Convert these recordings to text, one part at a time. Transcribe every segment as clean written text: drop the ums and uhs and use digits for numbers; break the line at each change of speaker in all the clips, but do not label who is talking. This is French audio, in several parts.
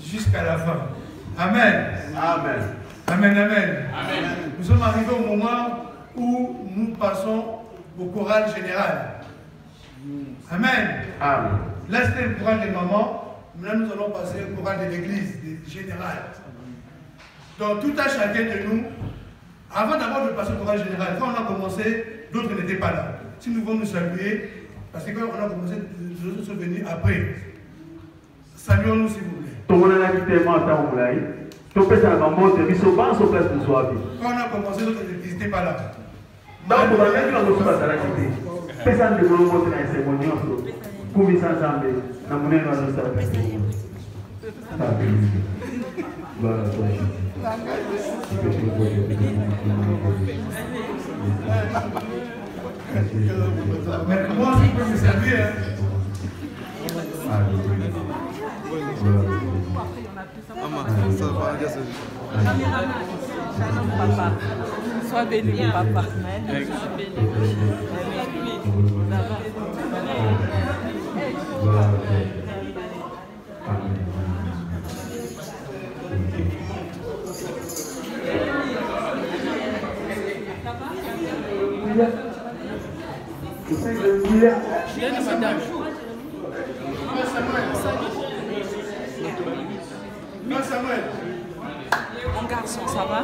jusqu'à la fin. Amen.
Amen.
Amen, amen.
Amen.
Nous sommes arrivés au moment où nous passons au choral général. Amen.
Amen.
Là, c'était le choral des mamans. Maintenant, nous allons passer au choral de l'église générale. Donc, tout à chacun de nous, avant d'abord de passer au choral général, quand on a commencé, d'autres n'étaient pas là. Si nous voulons nous saluer, parce que quand on a commencé, les autres sont venus après. Saluons-nous, s'il vous plaît. Quand on a commencé, d'autres n'étaient pas là. Mais comment je peux me servir?
Maman, ça va, papa. Sois béni, papa. Mon garçon, ça va?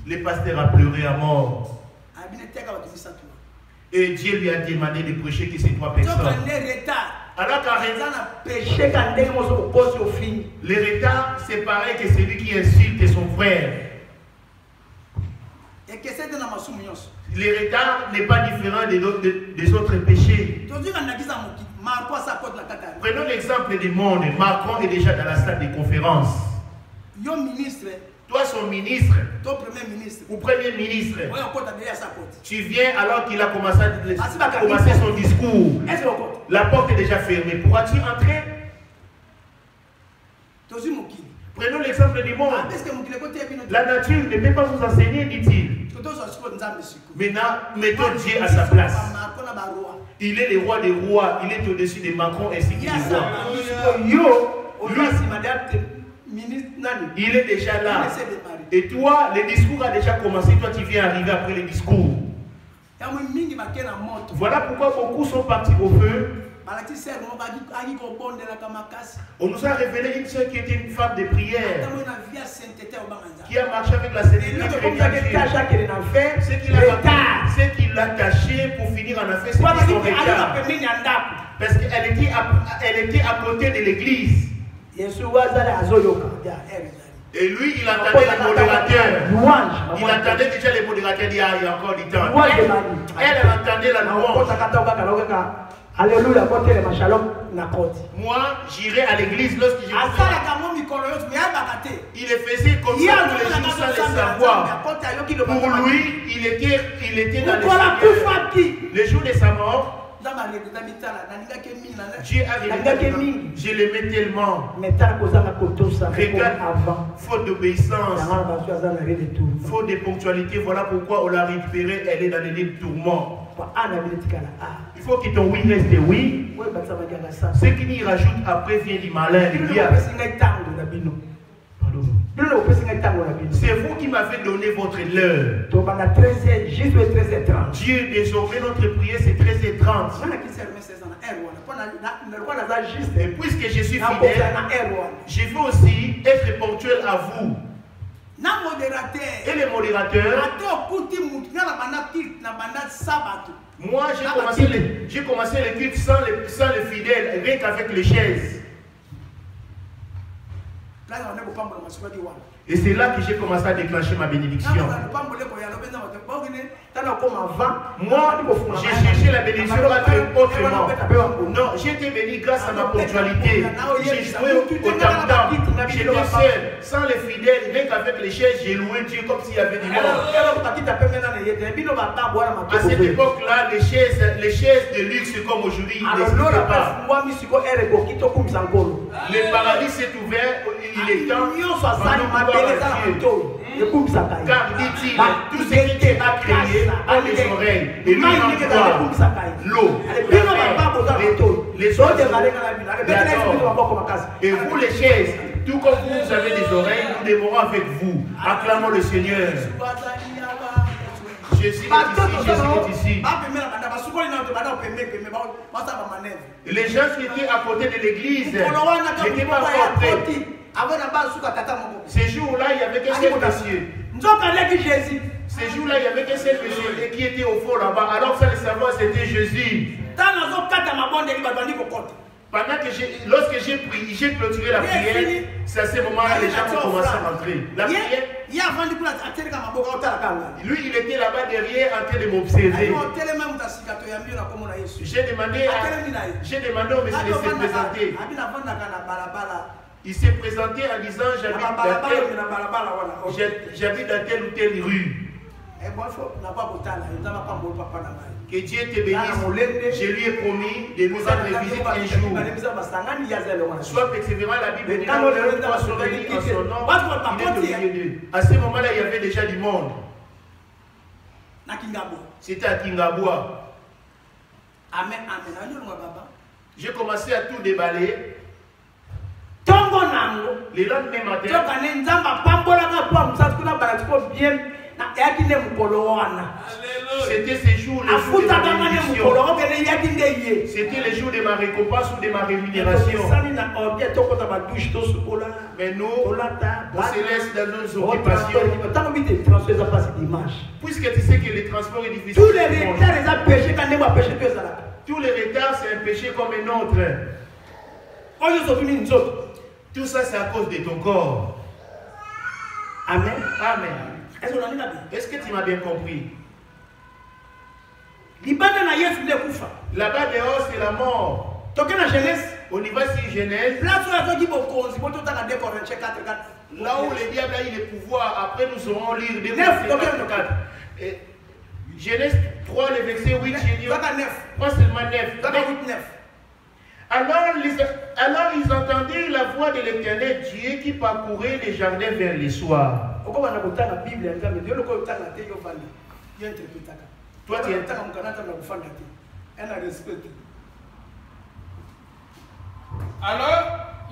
Le pasteur a pleuré à mort. Et Dieu lui a demandé de prêcher que ces trois personnes. Alors le retard, c'est pareil que celui qui insulte son frère. Le retard n'est pas différent des autres péchés. Prenons l'exemple du monde. Macron est déjà dans la salle de conférence. Toi, son ministre, ou premier ministre, tu viens alors qu'il a commencé son discours. La porte est déjà fermée. Pourras-tu entrer? Prenons l'exemple du monde. La nature ne peut pas vous enseigner, dit-il. Maintenant, mettons Dieu à sa place. Il est le roi des rois. Il est au-dessus de Macron ainsi que des rois. Il est déjà là. Et toi, le discours a déjà commencé. Toi, tu viens arriver après le discours. Voilà pourquoi beaucoup sont partis au feu. On nous a révélé une sœur qui était une femme de prière, qui a marché avec la sainteté chrétienne. Ce qui l'a caché pour finir en affaire, c'est son retard. Parce qu'elle était à côté de l'église. Et lui, il attendait les modérateurs. Il attendait déjà les modérateurs d'il y a encore du temps. Elle entendait la louange. Alléluia, moi, j'irai à l'église lorsque je il le faisait comme ça tous les jours sans le savoir. Pour lui, il était dans le Seigneur. Le jour de sa mort, Dieu a révélé. Je l'aimais tellement. Regarde, faute d'obéissance, faute de ponctualité, voilà pourquoi on l'a récupérée. Elle est dans les livres de tourment. Il faut que ton oui reste oui. Ce qui n'y rajoute après vient du malin. C'est vous qui m'avez donné votre l'heure. Dieu, désormais, notre prière, c'est 13h30. Et puisque je suis fidèle, je veux aussi être ponctuel à vous. Et les modérateurs, moi j'ai commencé le culte sans les fidèles, rien qu'avec les chaises. Et c'est là que j'ai commencé à déclencher ma bénédiction. Moi, j'ai cherché la bénédiction autrement. Non, j'ai été béni grâce à ma ponctualité. J'ai joué au tam-tam. J'étais seul, sans les fidèles, rien qu'avec les chaises, j'ai loué Dieu comme s'il y avait du monde. À cette époque-là, les chaises de luxe comme aujourd'hui, il n'existait pas. Le paradis s'est ouvert, il est temps. Car dit-il, tout ce qui Dieu a créé a les oreilles, et lui l'eau, les autres, et vous les chaises, tout comme vous avez des oreilles, nous demeurons avec vous. Acclamons le Seigneur. Jésus est ici. Les gens qui étaient à côté de l'église n'étaient pas encore prêts. Ces jours-là, il n'y avait qu'un seul monsieur. Ces jours-là, il n'y avait qu'un seul monsieur qui était au fond là-bas. Alors, ça le savoir, c'était Jésus. Pendant que lorsque j'ai prié, j'ai clôturé la prière, c'est à ce moment-là les gens ont commencé à rentrer. La prière, lui, il était là-bas derrière en train de m'observer. J'ai demandé au monsieur de se présenter. Il s'est présenté en disant j'habite dans telle ou telle rue. Que Dieu te bénisse. Je lui ai promis de nous rendre visite un jour. Sois persévérant, la Bible dit quand on soit réunis en son nom, il est au milieu d'eux. À ce moment-là, il y avait déjà du monde. C'était à Kingaboua. J'ai commencé à tout déballer. Les lendemain matin, c'était ces jours, les jours de ma bénédiction. C'était les jours de ma récompense ou de ma rémunération. Mais nous, on se laisse dans nos occupations. Puisque tu sais que le transport est difficile. Tous les retards, c'est un péché comme un autre. Tout ça, c'est à cause de ton corps. Amen. Amen. Est-ce que tu m'as bien compris? Là-bas dehors, c'est la mort. On y va sur Genèse. Là où le diable a eu le pouvoir, après nous saurons lire des versets 4. Genèse 3, le verset 8, j'ai dit. Pas seulement 9. Alors ils entendirent la voix de l'Éternel Dieu qui parcourait les jardins vers le soir. Toi, tu es...
Alors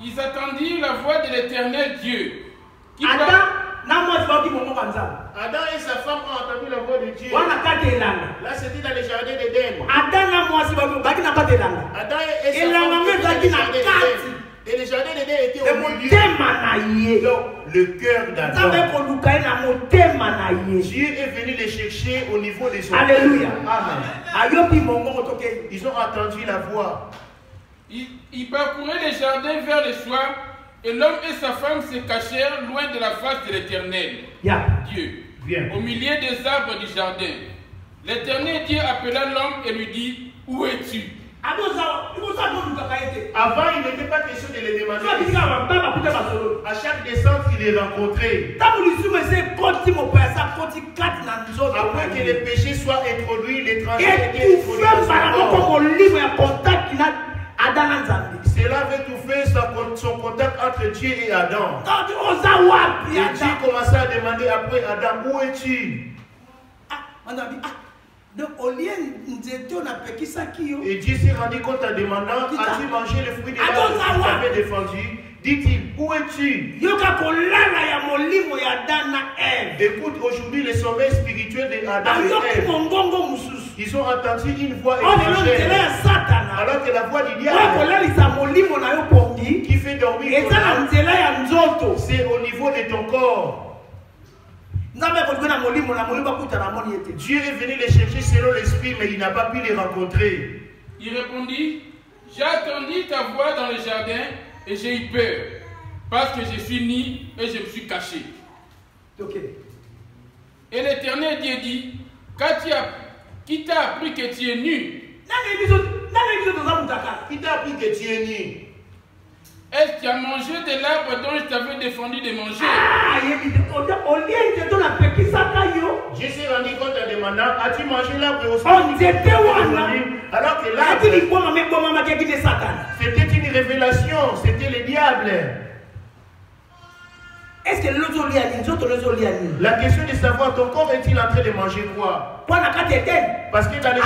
ils attendirent la voix de l'Éternel Dieu qui
Adam et sa femme ont entendu la voix de Dieu. Là, c'était dans les jardins d'Éden. Adam et Et le jardin d'Éden était au milieu. Donc, le cœur d'Adam. Dieu est venu les chercher au niveau des hommes.
Alléluia.
Amen. Ils ont entendu la voix.
Ils parcouraient les jardins vers le soir, et l'homme et sa femme se cachèrent loin de la face de l'Éternel, Dieu, au milieu des arbres du jardin. L'Éternel Dieu appela l'homme et lui dit, où es-tu?
Avant, il n'était pas question de les demander. À chaque descente, il les rencontrait. Après que les péchés soient introduits, l'étranger était introduit dans son corps. Cela avait tout fait son contact entre Dieu et Adam. Et Dieu commença à demander après Adam, où es-tu? Et Dieu s'est rendu compte en demandant, as-tu mangé le fruit de l'arbre que tu avais défendu? Dit-il, où es-tu? Écoute, aujourd'hui le sommeil spirituel d'Adam et Ève. Ils ont entendu une voix étrangère, alors que la voix du diable qui fait dormir ton âme, c'est au niveau de ton corps. Dieu est venu les chercher selon l'esprit, mais il n'a pas pu les rencontrer.
Il répondit, j'ai entendu ta voix dans le jardin et j'ai eu peur, parce que je suis nu et je me suis caché. Et l'Éternel Dieu dit, qui t'a appris que tu es nu?
Qui t'a appris que tu es nu?
Est-ce que tu as mangé de l'arbre dont je t'avais défendu de manger?
Dieu s'est rendu compte en demandant, as-tu mangé l'arbre aussi? Alors que l'arbre, c'était une révélation, c'était le diable.
Est-ce que
la question de savoir ton corps est-il en train de manger quoi? Parce que dans les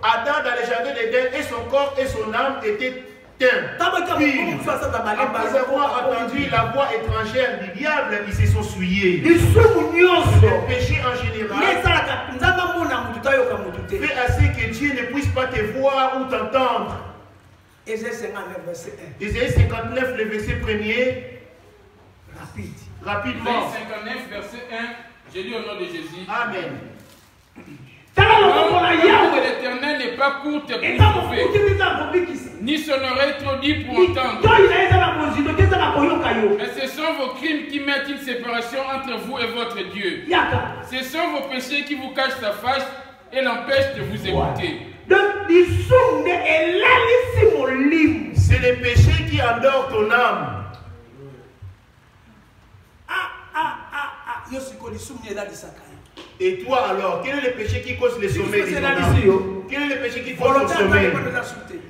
Adam dans les jardins d'Éden, et son corps et son âme étaient teints. Après avoir entendu la voix étrangère du diable, ils se sont souillés. Le péché en général fait assez que Dieu ne puisse pas te voir ou t'entendre.
Ésaïe 59, verset 1.
Ésaïe 59, le verset 1er. Rapidement.
Ésaïe 59, verset 1. J'ai lu au nom de Jésus.
Amen.
L'amour de l'Éternel n'est pas courte pour sauver, ni son oreille trop dure pour entendre. Mais ce sont vos crimes qui mettent une séparation entre vous et votre Dieu. Ce sont vos péchés qui vous cachent sa face et l'empêchent de vous écouter.
C'est le péché qui endort ton âme. Et toi alors, quel est le péché qui cause le sommeil de ton âme? Quel est le péché qui cause ton sommeil?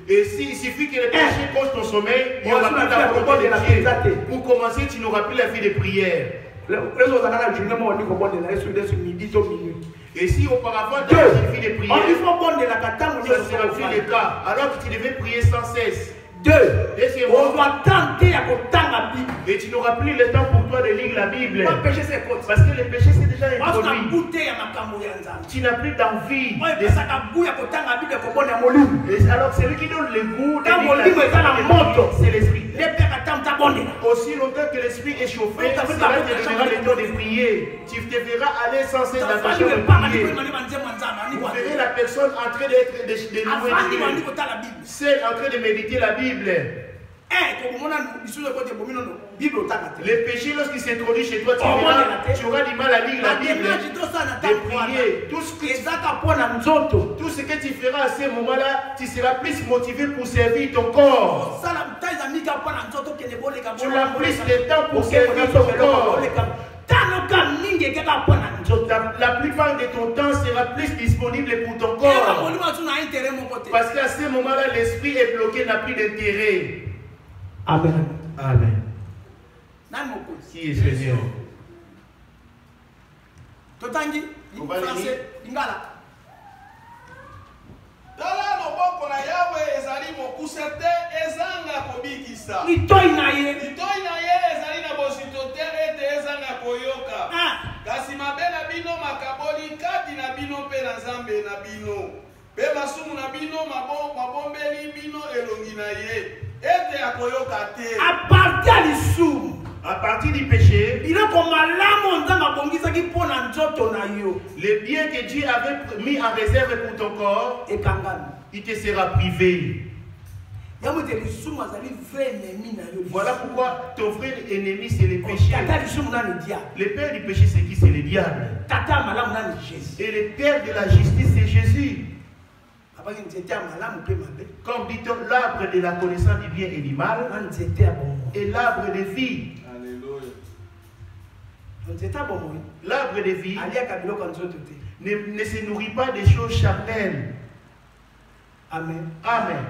Et s'il suffit que le péché cause ton sommeil, il n'y aura plus la volonté de Dieu. Pour commencer, tu n'auras plus la vie de prière. Et si auparavant tu as une vie de prière, ça ne sera plus le cas. Alors que tu devais prier sans cesse.
On doit tenter à
et tu n'auras plus le temps pour toi de lire la Bible. Parce que le péché c'est déjà introduit. Tu n'as plus d'envie. Alors celui qui donne le goût de lire la Bible, c'est l'esprit. Aussi longtemps que l'esprit est chauffé, cela te donnera le temps de prier. Tu te verras aller sans cesse dans ta chambre de prier. Vous verrez la personne en train d'être de louer Dieu, celle en train de méditer la Bible. Les péchés, lorsqu'ils s'introduisent chez toi, tu auras du mal à lire la Bible, de prier. Tout ce que tu feras à ce moment-là, tu seras plus motivé pour servir ton corps. Tu auras plus de temps pour servir ton corps. La plupart de ton temps sera plus disponible pour ton corps. Parce qu'à ce moment-là, l'esprit est bloqué, n'a plus d'intérêt.
Amen.
Amen. Qui est Seigneur?
Tala loboko na Yahweh ezali mokuse te ezanga kobikisa.
Litoi na ye
ezali na bosito te ete ezanga koyoka. Kasi mabe na bino makaboli kati na bino pe na Nzambe na bino.
À partir du péché, les biens que Dieu avait mis en réserve pour ton corps, il te sera privé. Voilà pourquoi ton frère ennemi c'est le péché. Le père du péché c'est qui? C'est le diable. Et le père de la justice c'est Jésus. Comme dit-on, l'arbre de la connaissance du bien et du mal et l'arbre de vie. L'arbre de vie ne se nourrit pas des choses charnelles.
Amen.
Amen.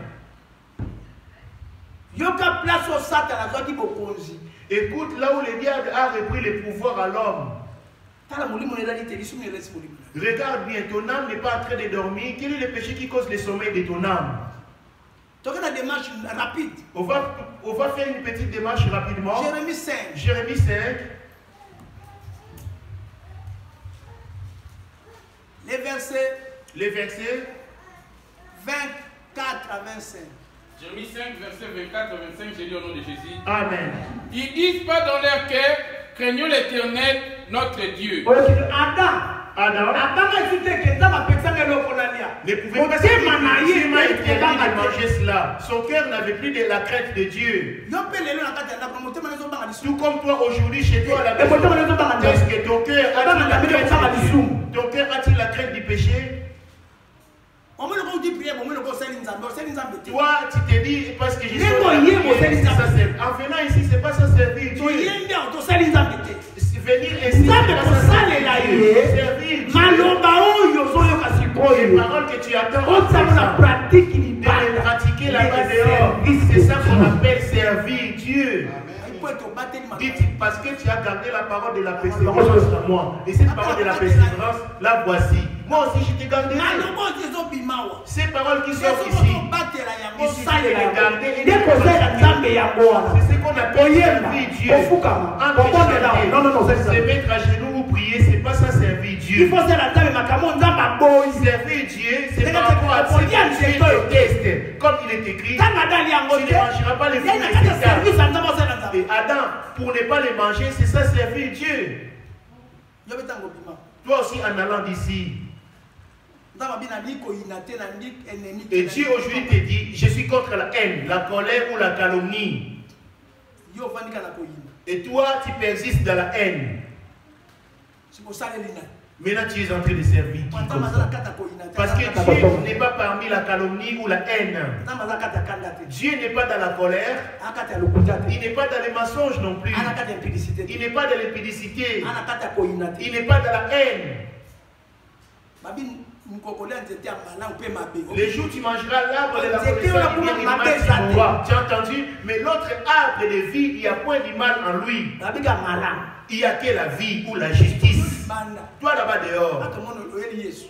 Écoute, là où le diable a repris le pouvoir à l'homme. Regarde bien, ton âme n'est pas en train de dormir. Quel est le péché qui cause le sommeil de ton âme? On va faire une petite démarche rapidement.
Jérémie 5.
Jérémie 5. Les versets
24 à 25.
Jérémie 5, verset 24 à 25, j'ai dit au nom de Jésus.
Amen.
Ils disent pas dans leur cœur, craignons l'Éternel, notre Dieu.
Adam ne pouvait pas de manger cela. Son cœur n'avait plus de la crainte de Dieu. Tout comme toi aujourd'hui chez toi à la maison. Est-ce que ton cœur a-t-il la crainte de Dieu? Ton cœur a-t-il la crainte du péché? Toi, tu te dis parce que je suis en venant ici, c'est pas ça servir Dieu. Venir ici, servir les paroles que tu attends de pratiquer là-bas dehors. C'est ça qu'on appelle servir Dieu. Dites, parce que tu as gardé la parole de la persévérance à moi. Et cette parole de la persévérance, la voici. Moi aussi, je t'ai gardé. Ces paroles qui sortent ici, il suffit de les garder et de les pratiquer. C'est ce qu'on appelle servir Dieu. Se mettre à genoux ou prier, c'est pas ça servir Dieu. Servir Dieu, c'est par rapport à ce que Dieu déteste. Comme il est écrit, tu ne mangeras pas les fruits de cet arbre. Et Adam, pour ne pas les manger, c'est ça servir Dieu. Toi aussi en allant d'ici. Et Dieu aujourd'hui te dit, je suis contre la haine, la colère ou la calomnie. Et toi, tu persistes dans la haine. Maintenant, tu es en train de servir. Parce que Dieu n'est pas parmi la calomnie ou la haine. Dieu n'est pas dans la colère. Il n'est pas dans les mensonges non plus. Il n'est pas dans l'impudicité. Il n'est pas dans la haine. Les jours où tu mangeras l'arbre de la connaissance du bien et du mal, tu mourras. Tu as entendu? Mais l'autre arbre de vie, il n'y a point du mal en lui. Il n'y a que la vie ou la justice. Toi là-bas dehors.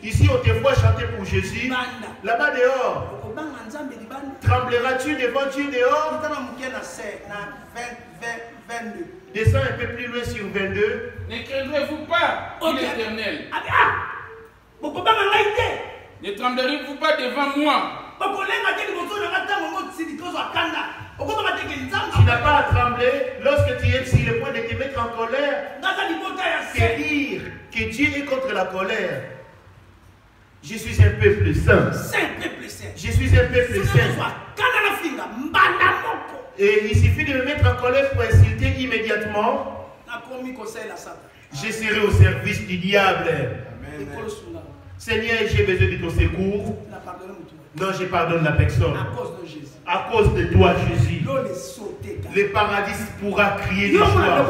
Ici on te voit chanter pour Jésus. Là-bas dehors. Trembleras-tu devant Dieu dehors? Descends un peu plus loin sur 22.
Ne craindrez-vous pas l'Éternel? Ne tremblerez-vous pas devant moi?
Tu n'as pas à trembler lorsque tu es sur le point de te mettre en colère. C'est dire que Dieu est contre la colère. Je suis un peuple saint. Je suis un peuple saint. Et il suffit de me mettre en colère pour insulter immédiatement. Je serai au service du diable. Amen. Seigneur, j'ai besoin de ton secours. Non, je pardonne la personne. À cause de toi, Jésus. Le paradis pourra crier de joie.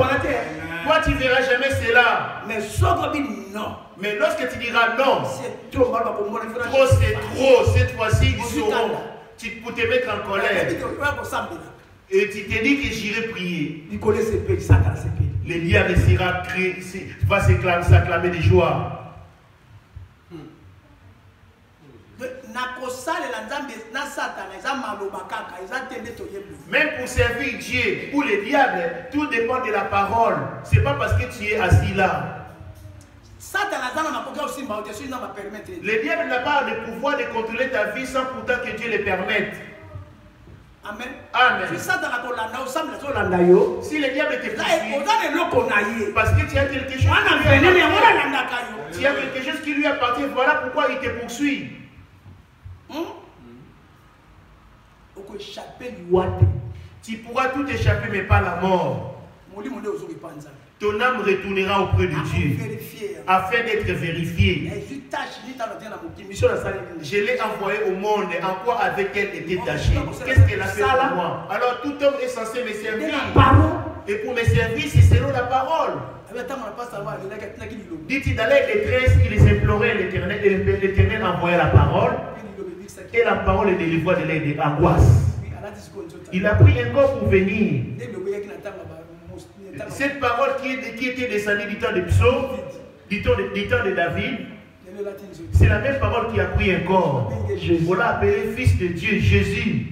Toi, tu ne verras jamais cela. Mais lorsque tu diras non, trop c'est trop, cette fois-ci, ils sauront. Pour te mettre en colère. Et tu te dis que j'irai prier. Le diable va s'acclamer de joie. Même pour servir Dieu, pour le diable, tout dépend de la parole. Ce n'est pas parce que tu es assis là. Le diable n'a pas le pouvoir de contrôler ta vie sans pourtant que Dieu le permette.
Amen.
Amen. Si le diable te poursuit, parce que tu as quelque chose, qui lui appartient, voilà pourquoi il te poursuit. Tu pourras tout échapper, mais pas la mort. Ton âme retournera auprès de Dieu afin d'être vérifiée. Je l'ai envoyée au monde. En quoi avait-elle été tachée? Qu'est-ce qu'elle a fait pour moi? Alors tout homme est censé me servir. Et pour me servir, c'est selon la parole. Dit-il dans les détresse, ils imploraient l'Éternel, et l'Éternel envoyait la parole. Et la parole est délivrée de l'aide d'angoisse. Il a pris un corps pour venir. Cette parole qui était descendue du temps de Psaume, du temps de David, c'est la même parole qui a pris un corps. On l'a appelé Fils de Dieu, Jésus,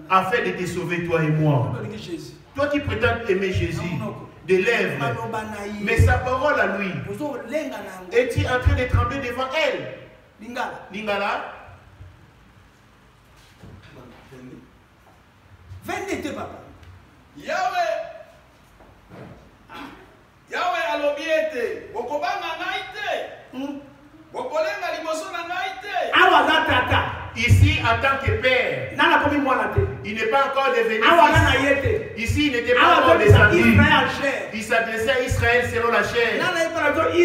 afin de te sauver, toi et moi. Toi qui prétends aimer Jésus, des lèvres, mais sa parole à lui, es-tu en train de trembler devant elle? Lingala.
Venez, papa.
Yahweh alobiete, bokobanga naite. Bokolenga liboso na naite.
Awa tata.
Ici, en tant que père, il n'est pas encore devenu fils. Ici, il n'était pas encore descendu. Il s'adressait à Israël selon la chair. Il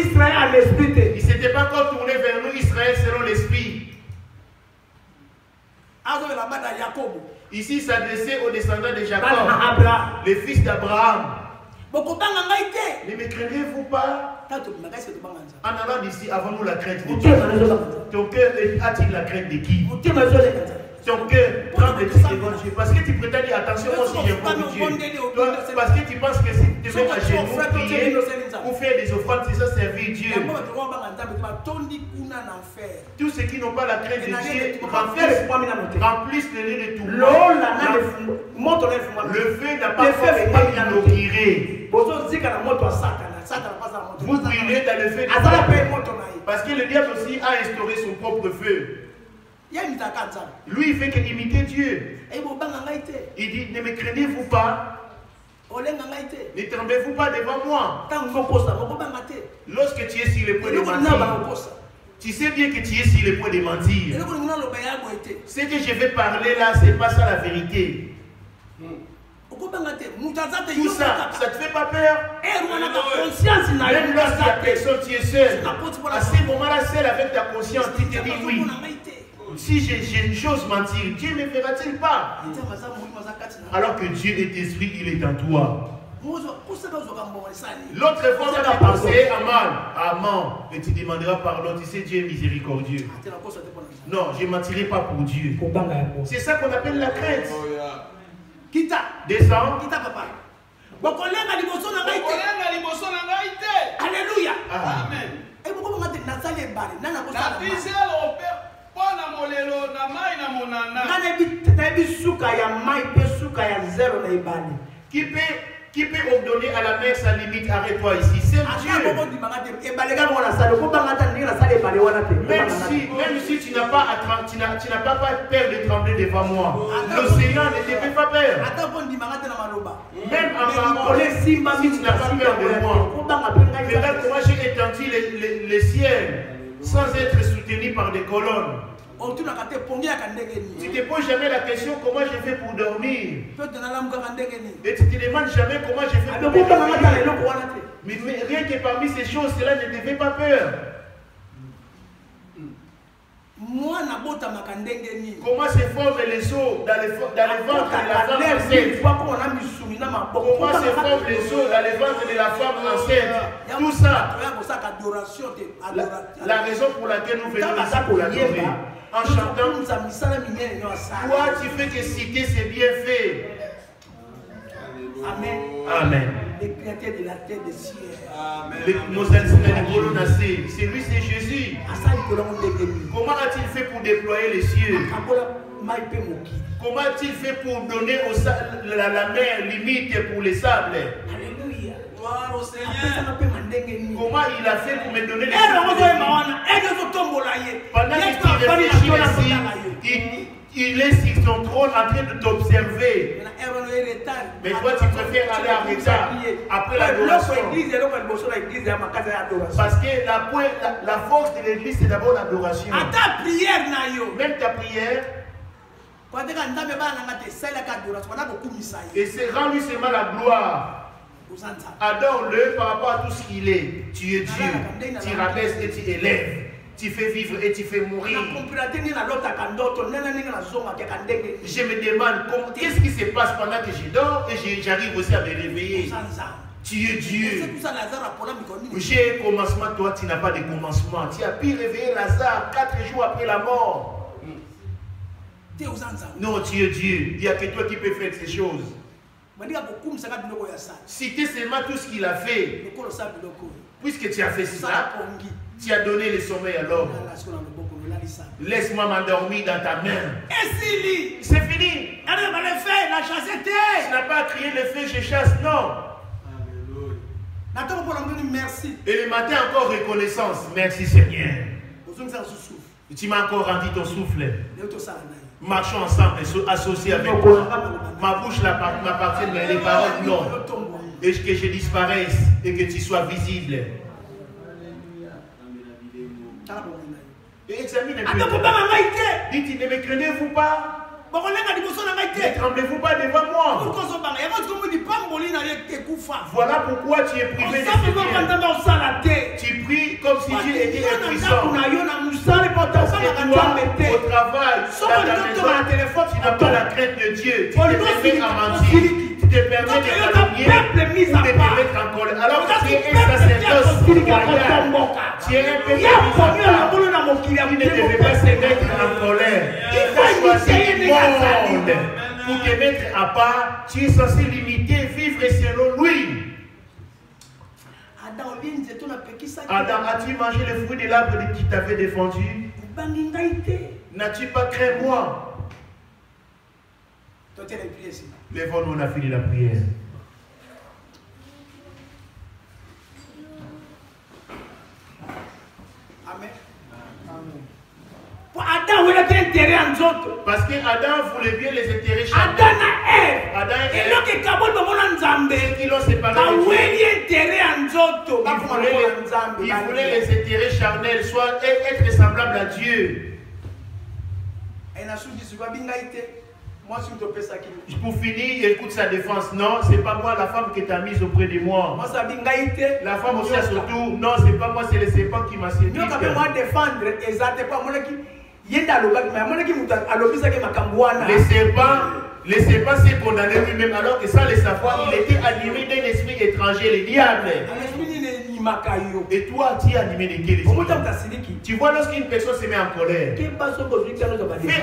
ne s'était pas encore tourné vers nous, Israël selon l'esprit. Ici, il s'adressait aux descendants de Jacob, les fils d'Abraham. Ne me craignez-vous pas? En allant d'ici, avons-nous la crainte de Dieu? Ton cœur a-t-il la crainte de qui? Ton cœur tremble-t-il devant Dieu? Parce que tu prétends dire attention, moi aussi j'ai pour Dieu. Toi, parce que tu penses que si tu te mets à genoux, prier ou faire des offrandes, c'est ça servir Dieu. Tous ceux qui n'ont pas la crainte de Dieu remplissent le lieu de tout. Le feu n'a pas encore été inauguré. Vous brûlez dans le feu de Dieu. Parce que le diable aussi a instauré son propre feu. Lui, il fait qu'imiter Dieu. Il dit, ne me craignez-vous pas? Ne tremblez-vous pas devant moi? Lorsque tu es sur le point de mentir, tu sais bien que tu es sur le point de mentir. Ce que je vais parler là, c'est pas ça la vérité. Tout ça, ça te fait pas peur? Même lorsqu'il y a personne, tu es seul. À ce moment-là, seul avec ta conscience, tu te dis oui. Si j'ose mentir, Dieu ne me fera-t-il pas? Alors que Dieu est esprit, il est en toi. L'autre fois, on a pensé à mal. Amen. Et tu demanderas pardon. Tu sais, Dieu est miséricordieux. Non, je ne mentirai pas pour Dieu. C'est ça qu'on appelle la crainte.
Kita.
Descends.
Kita, papa. Alléluia.
Amen.
Et pourquoi on a nasali bari? Nana ko sala.
Pona molelo na mai na monana.
Nana bi suka ya mai pe suka ya zero na ibali.
Qui peut ordonner à la mer sa limite? Arrête-toi ici. C'est Dieu. Même si tu n'as pas peur de trembler devant moi, l'océan ne te fait pas peur. Même en parole, si tu n'as pas peur de moi, regarde comment j'ai étendu le ciel sans être soutenu par des colonnes. Tu ne te poses jamais la question comment je fais pour dormir. Et tu ne te demandes jamais comment je fais pour dormir. Mais rien que parmi ces choses, cela ne te fait pas peur. Comment se forment les os dans le ventre de la femme enceinte? Comment se forment les os dans le ventre de la femme enceinte? Tout ça, la raison pour laquelle nous venons ici pour l'adorer. En chantant, toi tu fais que citer c'est bien fait.
Amen.
Amen.
Le créateur de la terre des cieux.
C'est lui, c'est Jésus. Comment a-t-il fait pour déployer les cieux? Comment a-t-il fait pour donner la mer limite pour les sables?
Alléluia.
Gloire au Seigneur.
Comment il a fait pour me donner les pendant qu'il réfléchit ici, il est sur son trône en train de t'observer. Mais toi, tu préfères aller en retard après l'adoration. Parce que la force de l'église, c'est d'abord l'adoration. Même ta prière. Et c'est rends-lui seulement la gloire. Adore-le par rapport à tout ce qu'il est. Tu es Dieu. Tu rabaisses et tu élèves. Tu fais vivre et tu fais mourir. Je me demande qu'est-ce qui se passe pendant que je dors et j'arrive aussi à me réveiller. Tu es Dieu. J'ai un commencement, toi tu n'as pas de commencement. Tu as pu réveiller Lazare 4 jours après la mort. Non, tu es Dieu. Il n'y a que toi qui peux faire ces choses. Citez seulement tout ce qu'il a fait. Puisque tu as fait cela, tu as donné le sommeil à l'homme. Laisse-moi m'endormir dans ta main. C'est fini. Tu n'as pas crié le feu, je chasse, non. Et le matin encore reconnaissance. Merci Seigneur. Tu m'as encore rendu ton souffle. Marchons ensemble, associés avec moi. Ma bouche m'appartient, mais les paroles non. Et que je disparaisse et que tu sois visible. Et examine un peu. Dites, ne me craignez-vous pas? Ne tremblez-vous pas devant moi? Voilà pourquoi tu es privé de ce. Tu pries comme si Dieu était impuissant. Parce que toi, au travail, dans ta maison, tu n'as pas la crainte de Dieu. Tu te permets à mentir. Tu te permets de calomnier ou de te mettre en colère. Alors que tu es un sacerdoce royal. Tu es un peuple qui ne devait pas se mettre en colère. Il faut choisir le monde pour te mettre à part. Tu es censé limiter, vivre selon lui. Adam, as-tu mangé le fruit de l'arbre qui t'avait défendu? N'as-tu pas craint moi? Lèvons-nous, on a fini la prière.
Amen.
Parce que Adam voulait bien les intérêts charnels. Adam et Ève, qui l'ont séparé de Dieu. Il voulait les intérêts charnels, soit être semblable à Dieu. Pour finir, écoute sa défense. Non, c'est pas moi la femme qui t'a mise auprès de moi. La femme aussi a surtout. Non, c'est pas moi, c'est le serpent qui m'a séduit. Le serpent s'est condamné lui-même alors que sans le savoir, il était animé d'un esprit étranger, le diable. Et toi, tu es animé de quel esprit? Tu vois, lorsqu'une personne se met en colère, fais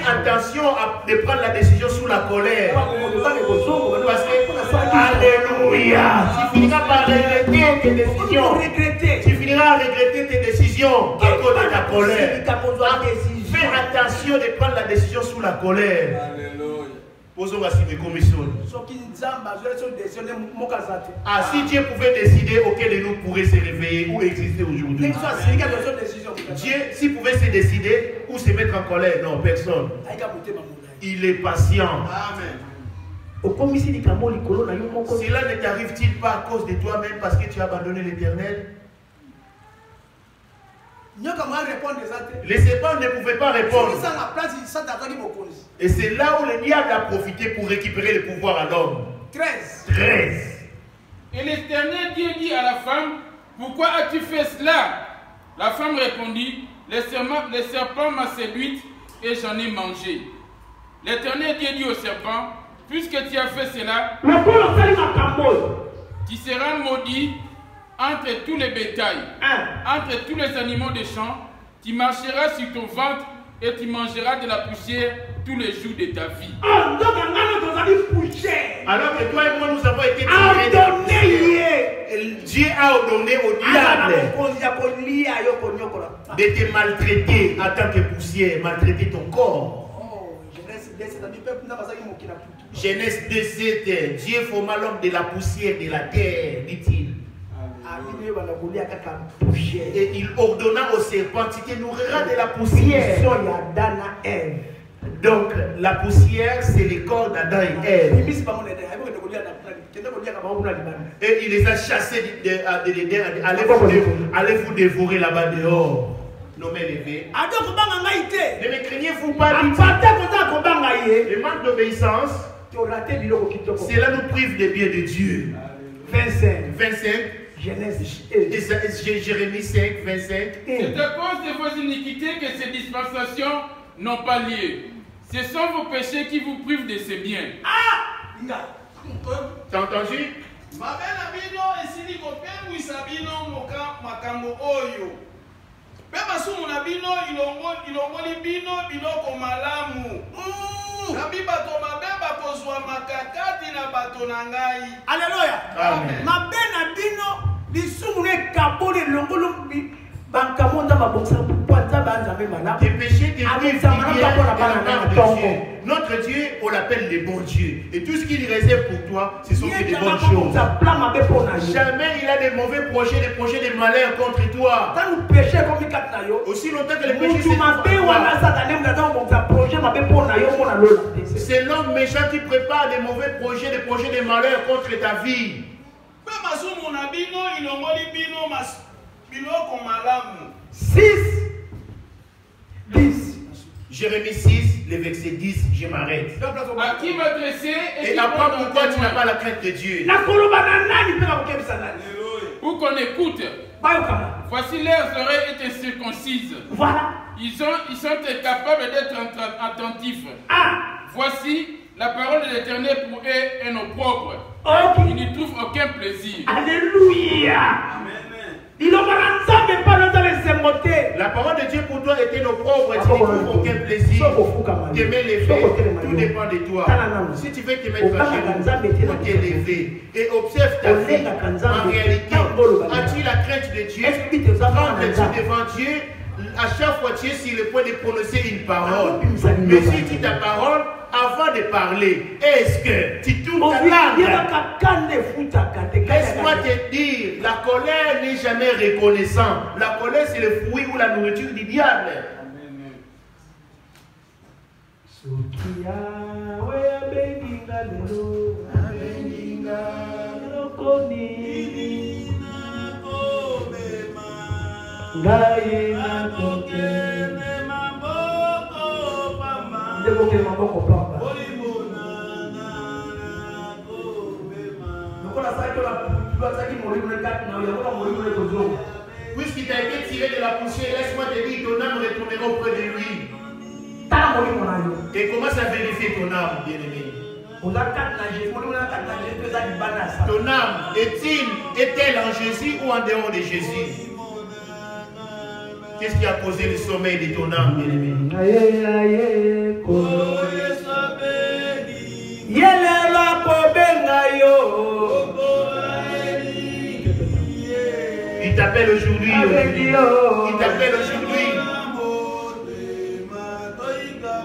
attention à de prendre la décision sous la colère. Parce que, alléluia, tu finiras par regretter tes décisions. Tu finiras à regretter tes décisions à cause de ta colère. Fais attention de prendre la décision sous la colère. Posons la commission. Ah, si Dieu pouvait décider auquel de nous pourrait se réveiller ou exister aujourd'hui. Dieu, s'il pouvait se décider ou se mettre en colère, non, personne. Il est patient. Amen. Cela ne t'arrive-t-il pas à cause de toi-même parce que tu as abandonné l'Éternel? Les serpents ne pouvaient pas répondre. Et c'est là où le diable a profité pour récupérer le pouvoir à l'homme. 13.
Et l'Éternel Dieu dit à la femme, pourquoi as-tu fait cela? La femme répondit, le serpent m'a séduite et j'en ai mangé. L'Éternel Dieu dit au serpent, puisque tu as fait cela, tu seras maudit entre tous les bétails, entre tous les animaux des champs, tu marcheras sur ton ventre et tu mangeras de la poussière tous les jours de ta vie.
Alors que toi et moi nous avons été tirés, Dieu a ordonné au diable de te maltraiter en tant que poussière, maltraiter ton corps. Genèse 2:7, Dieu forma l'homme de la poussière de la terre, dit-il. Et il ordonna au serpent, tu te nourriras de la poussière. Donc la poussière, c'est les corps d'Adam et Ève. Et il les a chassés de l'Éden. Allez vous dévorer là-bas dehors. Non mais levé. Ne me craignez-vous pas? Le manque d'obéissance, cela nous prive des biens de Dieu. 25. Jérémie 5, 25.
C'est à cause de vos iniquités que ces dispensations n'ont pas lieu. Ce sont vos péchés qui vous privent de ces biens.
T'as entendu?
Alléluia.
Tes péchés te privent de Dieu. Notre Dieu, on l'appelle le bon Dieu. Et tout ce qu'il réserve pour toi, ce sont que des bonnes choses. Jamais il a des mauvais projets, des projets de malheur contre toi. Aussi longtemps que les péchés se c'est l'homme méchant qui prépare des mauvais projets, des projets de malheur contre ta vie. 6, 10. Jérémie 6, le verset 10, je m'arrête.
À qui m'adresser
et apprends pourquoi tu n'as pas la crainte de Dieu.
Pour qu'on écoute. Voici leurs oreilles étaient circoncises.
Voilà.
Ils sont capables d'être attentifs. Voici la parole de l'Éternel pour eux est nos propres. Ils n'y trouvent aucun plaisir.
Alléluia.
La parole de Dieu pour toi était nos propres. Tu n'y trouves aucun plaisir. T'aimer les faits, tout dépend de toi. Si tu veux te mettre à genoux, faut t'élever. Et observe ta vie. En réalité, as-tu la crainte de Dieu? Quand tu es devant Dieu, à chaque fois tu es sur le point de prononcer une parole. Mais si tu ta parole, avant de parler, est-ce que tu tournes ta langue? Laisse-moi te dire, la colère n'est jamais reconnaissante. La colère, c'est le fruit ou la nourriture du diable. Puisqu'il t'a été tiré de la poussière, laisse-moi te dire, ton âme retournera auprès de lui. Et commence à vérifier ton âme, bien-aimé. Ton âme est-elle en Jésus ou en dehors de Jésus? Qu'est-ce qui a causé le sommeil de ton âme, bien-aimé? Il t'appelle aujourd'hui. Il t'appelle aujourd'hui.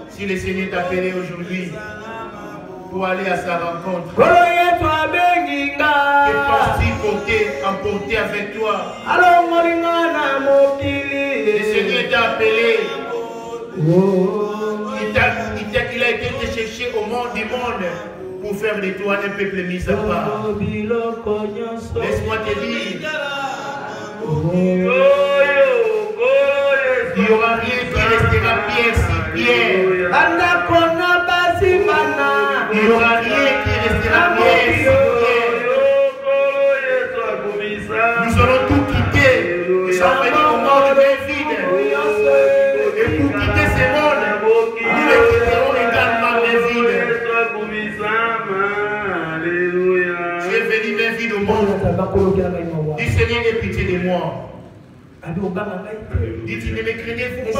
Si le Seigneur t'appelait aujourd'hui pour aller à sa rencontre, que penses-tu emporter avec toi? Le Seigneur t'a appelé. Il a été te chercher au monde du monde pour faire de toi un peuple mis à part. Laisse-moi te dire, il n'y aura rien qui restera pierre sur pierre. Il n'y aura rien qui restera pierre sur pierre. Nous allons tout quitter. Nous sommes venus au monde bien vide. Et pour quitter ce monde, nous le quitterons également bien vide. Tu es venu bien vide au monde. Dis Seigneur, aie pitié de moi. Dit-il, ne me craignez-vous pas.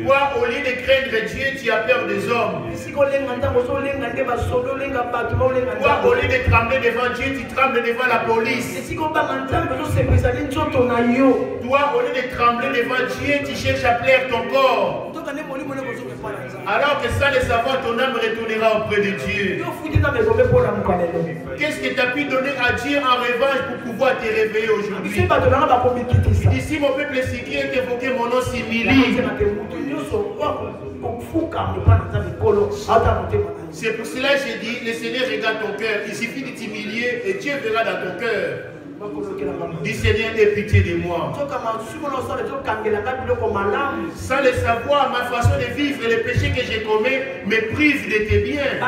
Toi, au lieu de craindre Dieu, tu as peur des hommes. Toi, au lieu de trembler devant Dieu, tu trembles devant la police. Toi, au lieu de trembler devant Dieu, tu cherches à plaire ton corps. Alors que sans le savoir, ton âme retournera auprès de Dieu. Qu'est-ce que tu as pu donner à Dieu en revanche pour pouvoir te réveiller aujourd'hui? Ici, mon peuple ici qui est évoqué mon nom s'humilie. C'est pour cela que j'ai dit, le Seigneur regarde ton cœur. Il suffit de t'humilier et Dieu verra dans ton cœur. Dis Seigneur, aie pitié de moi. Sans le savoir, ma façon de vivre et les péchés que j'ai commis me privent de tes biens.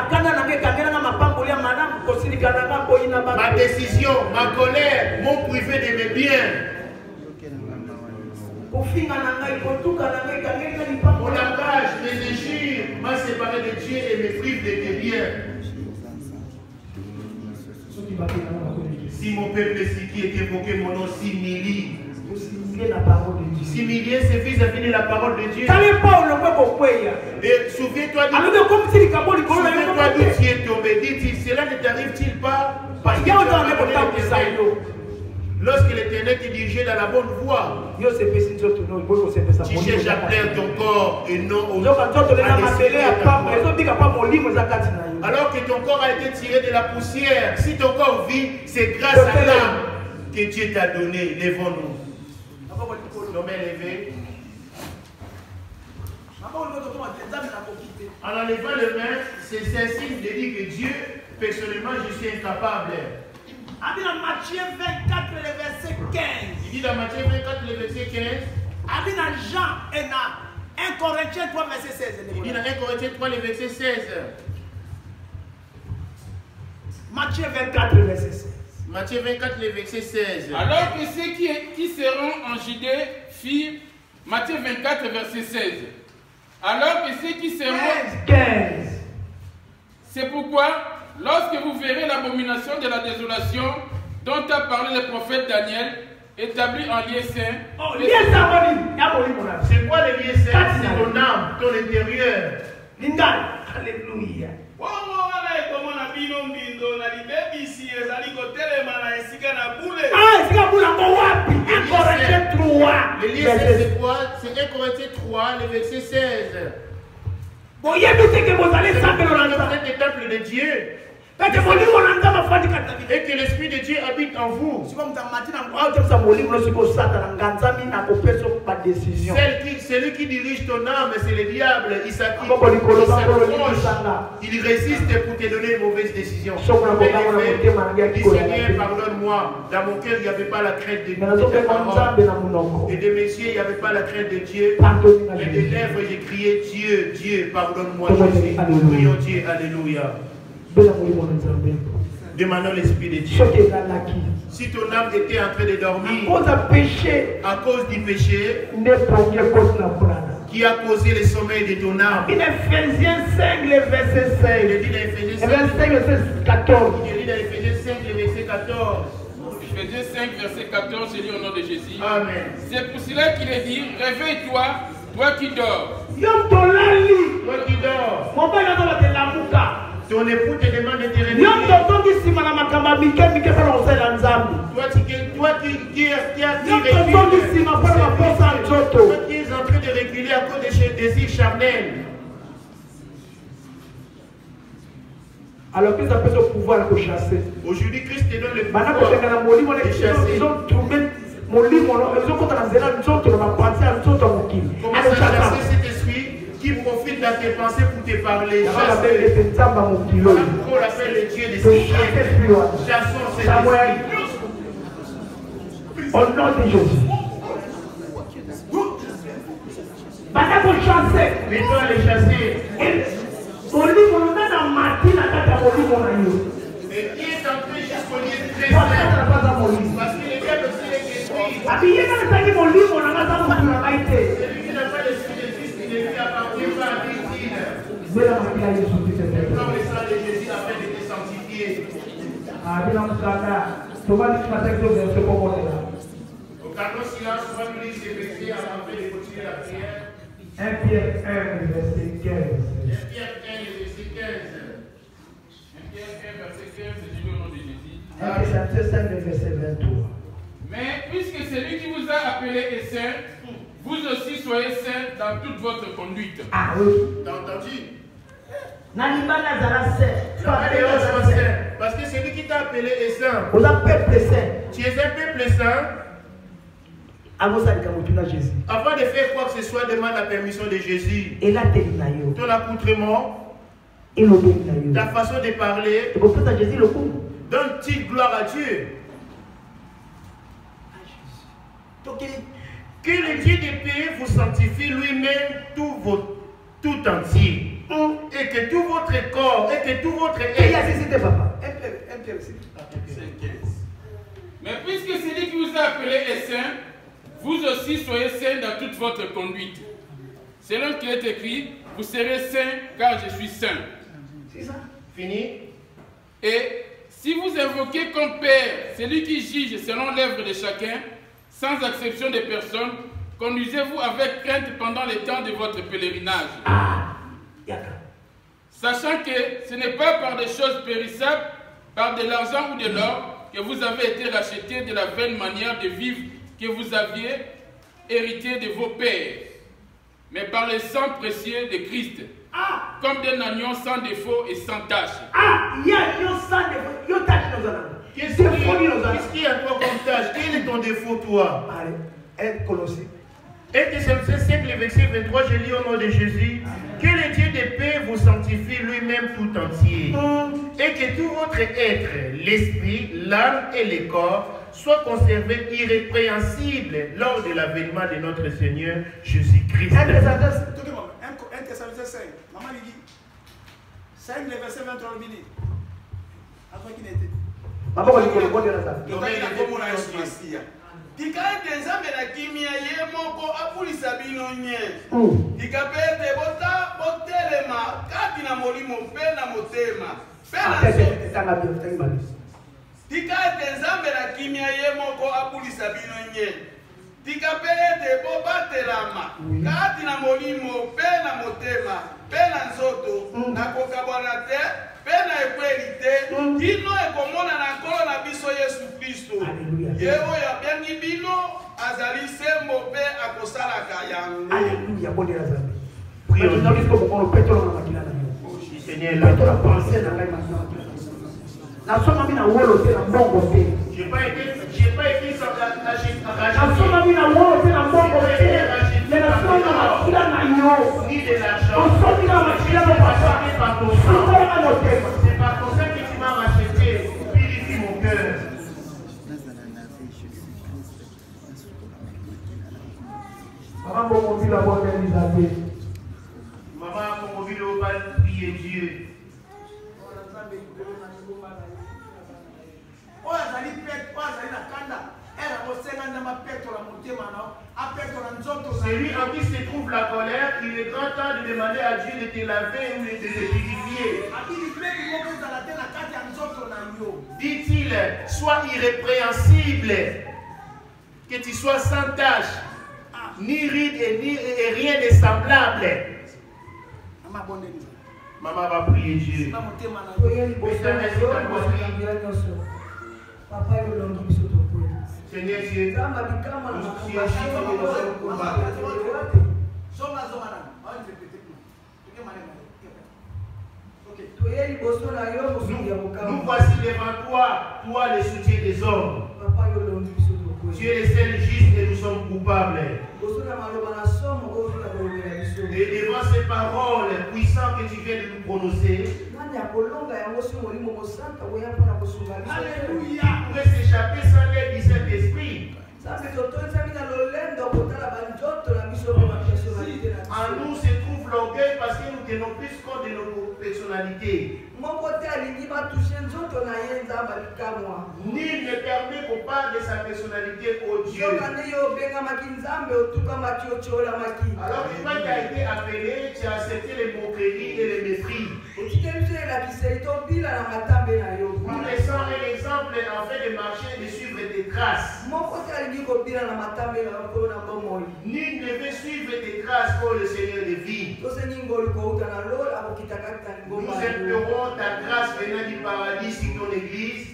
Ma décision, ma colère m'ont privé de mes biens. Mon langage, mes injures m'a séparé de Dieu et me prive de tes biens. Si mon peuple ici qui est évoqué mon nom s'humilie, s'humilier, c'est vis-à-vis de la parole de Dieu. Et souviens-toi d'où tu es tombé. Dis-t-il, cela ne t'arrive-t-il pas parce que tu as lorsque l'Éternel te dirigeait dans la bonne voie, tu cherches à plaire ton corps et non aux alors que ton corps a été tiré de la poussière. Si ton corps vit, c'est grâce à l'âme que Dieu t'a donné. Lèvons-nous. Nos mains levées. En enlevant les mains, c'est un signe de dire que Dieu, personnellement, je suis incapable.
Il dit dans Matthieu 24, le verset 15.
Il dit dans Matthieu 24, le verset 15.
Il dit dans Jean et dans 1 Corinthiens 3, verset 16.
Il dit dans 1 Corinthiens 3, le verset 16.
Matthieu 24, le verset 16.
Matthieu 24, le verset 16.
Alors que ceux qui seront en Judée firent, Matthieu 24, verset 16. Alors que ceux qui seront...
15.
C'est pourquoi, lorsque vous verrez l'abomination de la désolation dont a parlé le prophète Daniel, établi en lieu saint...
C'est quoi le lieu saint? C'est ton âme, ton intérieur.
Alléluia.
Le lieu saint, c'est quoi? C'est 1 Corinthiens 3, le verset 16.
Vous êtes le
temple de Dieu. Et que l'Esprit de Dieu habite en vous. Celui qui dirige ton âme, c'est le diable. Il résiste pour te donner une mauvaise décision. Seigneur, pardonne-moi. Dans mon cœur, il n'y avait pas la crainte de Dieu. Et de mes yeux, il n'y avait pas la crainte de Dieu. Et des lèvres, j'ai crié Dieu, Dieu, pardonne-moi. Prions Dieu, alléluia. Demandons l'Esprit de Dieu. Si ton âme était en train de dormir à cause du péché qui a causé le sommeil de ton âme,
il dit dans Ephésiens 5, le verset 16.
Il dit dans Ephésiens 5, le verset 14.
Ephésiens 5, verset 14, je lis au nom de Jésus.
Amen.
C'est pour cela qu'il est dit, réveille-toi, toi qui dors.
Toi qui dors. Ton époux te demande de te réveiller. Toi qui es en train de reculer à cause de ses désirs charnels.
Alors qu'ils appellent ce pouvoir pour chasser.
Aujourd'hui, Christ te donne le pouvoir de chasser.
Ils ont trouvé mon livre, ils ont compté dans zéro, ils ont trouvé ma pensée, ils ont trouvé.
Commence à chasser cet esprit qui profite de tes pensées pour te parler. On l'appelle le Dieu des cieux. Chassons cet esprit.
Au nom de Jésus. Maintenant, vous chassez.
Mettons les chasser.
Mon livre, on a dans matin, la date à mon livre, on a eu.
Et qui est entré jusqu'au lieu très
Parce
saint.
que les gars aussi les questions. Habillé dans le sac, mon livre, on a dans mon travail.
Celui qui n'a pas l'esprit de Christ, il est appartient pas à Christ.
Mais la matin, il est sorti.
Prends le sang de Jésus afin de te sanctifier.
Ah, bien, on se l'a. Souvent, tu m'as dit que c'est pour moi.
Au canon, si silence, on va prier ses péchés avant de continuer la prière.
1 Pierre 1, verset 15.
1 Pierre 1, verset 15.
1 Pierre 1, verset 15, je dis au nom de Jésus.
1 Corinthiens 5, verset 23.
Mais puisque celui qui vous a appelé est saint, vous aussi soyez saints dans toute votre conduite.
Ah oui.
T'as entendu? Parce que celui qui t'a appelé est saint.
Vous êtes peuple saint.
Tu es un peuple saint. Avant de faire quoi que ce soit, demande la permission de Jésus. Ton accoutrement, ta façon de parler, donne-t-il gloire à Dieu? Que le Dieu de paix vous sanctifie lui-même tout entier. Et que tout votre corps, et que tout votre être.
Mais puisque celui qui vous a appelé est saint, vous aussi soyez saints dans toute votre conduite. Selon qu'il est écrit, vous serez saints car je suis saint.
C'est ça.
Fini.
Et si vous invoquez comme Père celui qui juge selon l'œuvre de chacun, sans exception de personne, conduisez-vous avec crainte pendant le temps de votre pèlerinage. Sachant que ce n'est pas par des choses périssables, par de l'argent ou de l'or, que vous avez été rachetés de la vaine manière de vivre que vous aviez hérité de vos pères, mais par le sang précieux de Christ, comme d'un agneau sans défaut et sans tache.
Qu'est-ce qu'il y a toi comme tâche? Quel est ton défaut, toi? Et que c'est le 5, le verset 23, je lis au nom de Jésus. Que le Dieu de paix vous sanctifie lui-même tout entier. Et que tout votre être, l'esprit, l'âme et le corps, soient conservés irrépréhensibles lors de l'avènement de notre Seigneur Jésus-Christ.
1 Thessaloniciens 5. Maman dit 5, le verset 23. Après qui n'était. Tika ete nzambe na kimia ye moko apulisa bino nye. Tika pete botelema kati na molimo mpe na motema. Tika ete nzambe na kimia ye moko apulisa bino nye. Tika pete bobatelama kati na molimo mpe na motema mpe na nzoto na kokabwana te mpe na ekweli te kino ekomona na nkolo na biso Yesu Kristo. Ye oyo abengi bino azali sembo mpe akosalaka yango.
Alléluia, bonne Nzambe. Prions dans l'histoire pour le pétrole dans la makila na yo. Seigneur, la pétrole pensée dans la makila. La somme amina wolo te na mbongo te. J'ai pas été sur la somme amina wolo te na mbongo te. Mais la somme na makila na yo. Ni de l'argent. On somme na makila na papa. C'est pas pour ça que tu m'as racheté. Purifie mon cœur. Maman, pour mon la bonne Elisabeth. Maman, pour mon ville, on va prier Dieu. Celui en qui se trouve la colère, il est grand temps de demander à Dieu de te laver ou de te purifier. Dit-il, sois irrépréhensible, que tu sois sans tache, ni ride et rien de semblable. Maman va prier Dieu. Seigneur Dieu, nous voici devant toi, toi le soutien des hommes. Tu es le seul juste et nous sommes coupables. Et devant ces paroles puissantes que tu viens de nous prononcer, alléluia, pourrait s'échapper sans l'aide du Saint-Esprit. En nous se trouve l'orgueil parce que nous tenons plus compte de nos personnalités. Nul ne permet qu'on parle de sa personnalité au Dieu. Alors que toi tu as été appelé, tu as accepté les moqueries et les mépris. Nous laissons un exemple en fait de marcher et de suivre tes
traces. Nul ne veut suivre tes traces pour le Seigneur des vies. Nous espérons ta grâce venant du paradis sur ton église.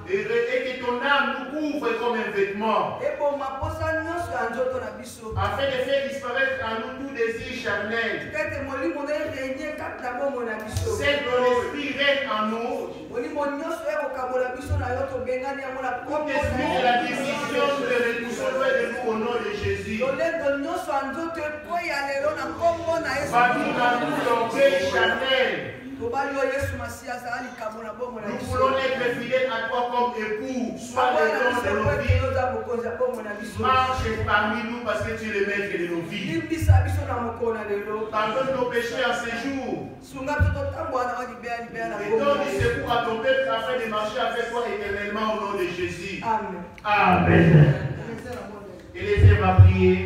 Et que ton âme nous couvre comme un vêtement. Afin de faire disparaître en nous tout désir charnel. C'est ton esprit règne en nous. La décision de repousser loin de nous au nom de Jésus. Bâtis en nous l'orgueil charnel. Nous voulons être fidèles à toi comme époux. Sois le don de nos vies. Marche parmi nous parce que tu es le maître de nos vies. Pardonne nos péchés en ces jours. Et donne du secours à ton peuple afin de marcher avec toi éternellement au nom de Jésus. Amen. Amen. Et laissez-moi prier.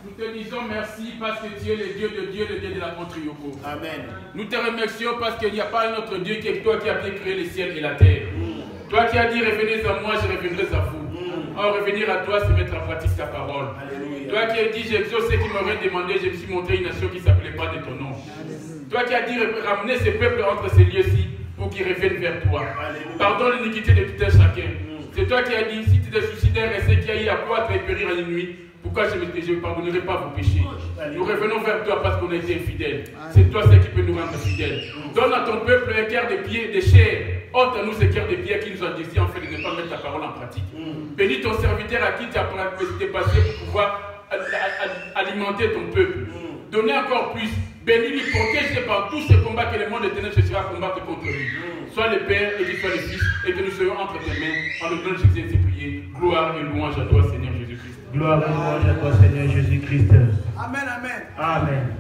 Nous te disons merci parce que tu es le Dieu de Dieu, le Dieu de la contre Yoko. Amen. Nous te remercions parce qu'il n'y a pas un autre Dieu que toi qui as bien créé les ciels et la terre. Toi qui as dit revenez à moi, je reviendrai à vous. En revenir à toi, c'est mettre en pratique ta parole. Alléluia. Toi qui as dit j'exauce ceux qui m'auraient demandé, je me suis montré une nation qui ne s'appelait pas de ton nom. Alléluia. Toi qui as dit ramener ces peuples entre ces lieux-ci pour qu'ils reviennent vers toi. Alléluia. Pardonne l'iniquité de tout un chacun. C'est toi qui as dit si tu te soucies d'un resté qui a eu à croître et périr en une nuit. Pourquoi je ne pardonnerai pas vos péchés? Nous revenons vers toi parce qu'on a été infidèles. C'est toi qui peux nous rendre fidèles. Donne à ton peuple un cœur de pied, de chair. Ôte à nous ce cœur de pierre qui nous endurcit en fait de ne pas mettre ta parole en pratique. Bénis ton serviteur à qui tu as passé pour pouvoir alimenter ton peuple. Donnez encore plus. Bénis-lui, protège par tous ces combats que le monde éternel cherchera à combattre contre lui. Sois le Père et qu'il soit le Fils et que nous soyons entre tes mains. En le nom de Jésus, ainsi prié. Gloire et louange à toi, Seigneur Jésus-Christ.
Gloire et louange à toi, Seigneur Jésus-Christ.
Amen, amen.
Amen.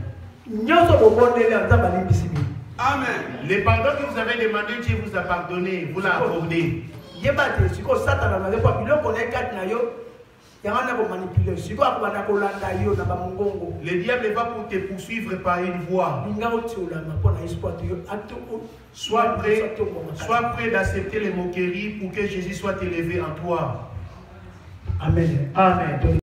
Amen. Le pardon que vous avez demandé, Dieu vous a pardonné, vous l'a accordé. Le diable va pour te poursuivre par une voie. Sois prêt d'accepter les moqueries pour que Jésus soit élevé en toi. Amen. Amen.